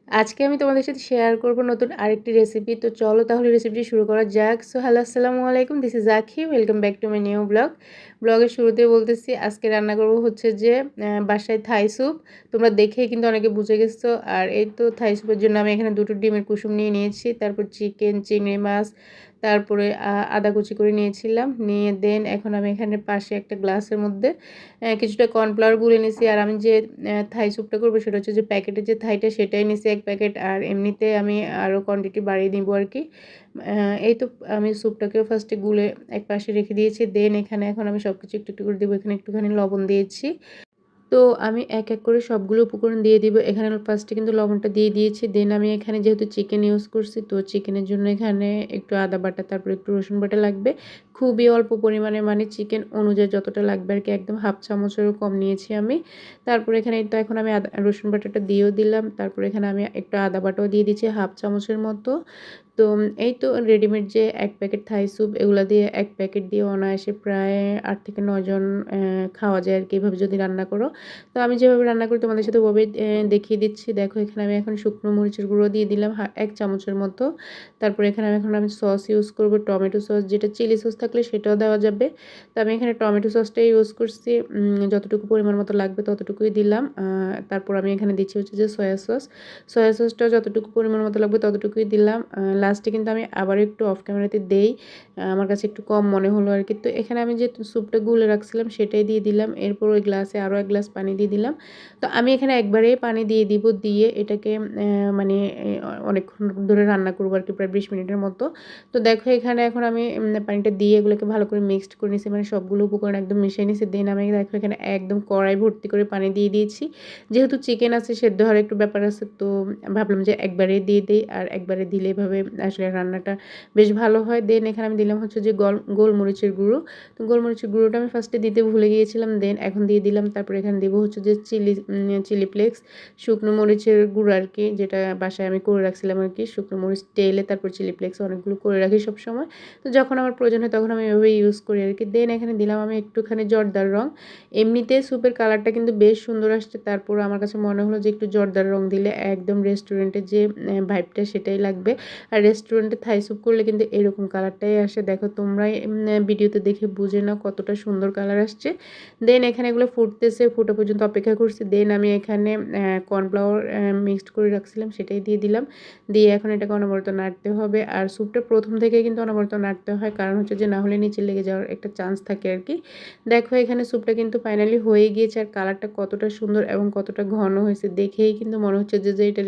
আজকে আমি তোমাদের সাথে শেয়ার করব নতুন আরেকটি রেসিপি। তো চলো তাহলে রেসিপিটি শুরু করা যাক। সো হ্যালো, আসসালামু আলাইকুম, দিস ইজ আখি, welcome back to my new blog. ব্লগের শুরুতে বলতেছি আজকে রান্না করব হচ্ছে যে বাসায় থাই স্যুপ। তোমরা দেখেই কিন্তু অনেকে বুঝে গেছো। আর এই তো থাই স্যুপের জন্য আমি এখানে দুটো ডিমের কুসুম নিয়ে নিয়েছি, তারপর চিকেন, চিংড়ি মাছ, তারপরে আদা কুচি করে নিয়েছিলাম, নিয়ে দেন এখন আমি এখানে পাশে একটা গ্লাসের মধ্যে কিছুটা কর্নফ্লাওয়ার গুলে নিয়েছি। আর আমি যে থাই স্যুপটা করবো সেটা হচ্ছে যে প্যাকেটের যে থাইটা সেটাই নিয়েছি 1 প্যাকেট। আর এমনিতে আমি আরও কোয়ান্টিটি বাড়িয়ে দিব আর কি। এই তো আমি স্যুপটাকেও ফার্স্টে গুলে এক পাশে রেখে দিয়েছি। দেন এখানে এখন আমি সব কিছু একটু একটু করে দেবো। এখানে একটুখানি লবণ দিয়েছি। তো আমি এক এক করে সবগুলো উপকরণ দিয়ে দিব। এখানে ফার্স্টে কিন্তু লবণটা দিয়ে দিয়েছি। দেন আমি এখানে যেহেতু চিকেন ইউজ করছি, তো চিকেনের জন্য এখানে একটু আদা বাটা, তারপর একটু রসুন বাটা লাগবে। খুবই অল্প পরিমাণে, মানে চিকেন অনুযায়ী যতটা লাগবে আর কি, একদম হাফ চামচেরও কম নিয়েছি আমি। তারপর এখানে তো এখন আমি রসুন বাটাটা দিয়েও দিলাম। তারপর এখানে আমি একটু আদা বাটাও দিয়ে দিচ্ছি হাফ চামচের মতো। তো এই তো রেডিমেড যে 1 প্যাকেট থাই স্যুপ, এগুলো দিয়ে 1 প্যাকেট দিয়ে অনায়াসে প্রায় 8 থেকে 9 জন খাওয়া যায় আর কি, এভাবে যদি রান্না করো। তো আমি যেভাবে রান্না করি তোমাদের সাথে ওভাবে দেখিয়ে দিচ্ছি। দেখো এখানে আমি এখন শুকনো মরিচের গুঁড়ো দিয়ে দিলাম 1 চামচের মতো। তারপরে এখানে আমি সস ইউজ করব, টমেটো সস, যেটা চিলি সস থাকলে সেটাও দেওয়া যাবে। তো আমি এখানে টমেটো সসটাই ইউজ করছি। যতটুকু পরিমাণ মতো লাগবে ততটুকুই দিলাম। তারপর আমি এখানে দিচ্ছি হচ্ছে যে সয়া সসটাও যতটুকু পরিমাণ মতো লাগবে ততটুকুই দিলাম। লাস্টে কিন্তু আমি আবার একটু অফ ক্যামেরাতে দেই, আমার কাছে একটু কম মনে হলো আর কি। তো এখানে আমি যে স্যুপটা গুলে রাখছিলাম সেটাই দিয়ে দিলাম। এরপর ওই গ্লাসে আরও 1 গ্লাস পানি দিয়ে দিলাম। তো আমি এখানে একবারেই পানি দিয়ে দিব, দিয়ে এটাকে মানে অনেকক্ষণ ধরে রান্না করবো আর কি, প্রায় 20 মিনিটের মতো। তো দেখো এখানে এখন আমি পানিটা দিয়ে এগুলোকে ভালো করে মিক্সড করে নিয়েছি, মানে সবগুলো উপকরণ একদম মিশিয়ে নিয়েছি। দেন আমি দেখো এখানে একদম কড়াই ভর্তি করে পানি দিয়ে দিয়েছি। যেহেতু চিকেন আছে, সেদ্ধ হওয়ার একটু ব্যাপার আছে, তো ভাবলাম যে একবারেই দিয়ে দিই। আর একবারে দিলে এভাবে আসলে রান্নাটা বেশ ভালো হয়। দেন এখানে আমি দিলাম হচ্ছে যে গোলমরিচের গুঁড়ো। তো গোলমরিচের গুঁড়োটা আমি ফার্স্টে দিতে ভুলে গিয়েছিলাম, দেন এখন দিয়ে দিলাম। তারপরে এখানে দেবো হচ্ছে যে চিলি ফ্লেক্স, শুকনো মরিচের গুঁড়ো আর কি, যেটা বাসায় আমি করে রাখছিলাম আর কি। শুকনো মরিচ তেলে তারপর চিলি ফ্লেক্স অনেকগুলো করে রাখি সবসময়। তো যখন আমার প্রয়োজন হয় তখন আমি এভাবে ইউজ করি আর কি। দেন এখানে দিলাম আমি একটুখানি জর্দার রং। এমনিতে স্যুপের কালারটা কিন্তু বেশ সুন্দর আসছে, তারপর আমার কাছে মনে হলো যে একটু জর্দার রং দিলে একদম রেস্টুরেন্টের যে ভাইবটা সেটাই লাগবে। আর রেস্টুরেন্টে থাই স্যুপ করলে কিন্তু এরকম কালারটাই আসে। দেখো তোমরাই ভিডিওতে দেখে বুঝে নাও কতটা সুন্দর কালার আসছে। দেন এখানে এগুলো ফুটতেছে, ফুটা পর্যন্ত অপেক্ষা করছি। দেন আমি এখানে কর্নফ্লাওয়ার মিক্সড করে রাখছিলাম সেটাই দিয়ে দিলাম। দিয়ে এখন এটাকে অনবরত নাড়তে হবে। আর স্যুপটা প্রথম থেকে কিন্তু অনবরত নাড়তে হয়, কারণ হচ্ছে যে না হলে নিচে লেগে যাওয়ার একটা চান্স থাকে আর কি। দেখো এখানে স্যুপটা কিন্তু ফাইনালি হয়ে গিয়েছে। আর কালারটা কতটা সুন্দর এবং কতটা ঘন হয়েছে দেখেই কিন্তু মনে হচ্ছে যে এটা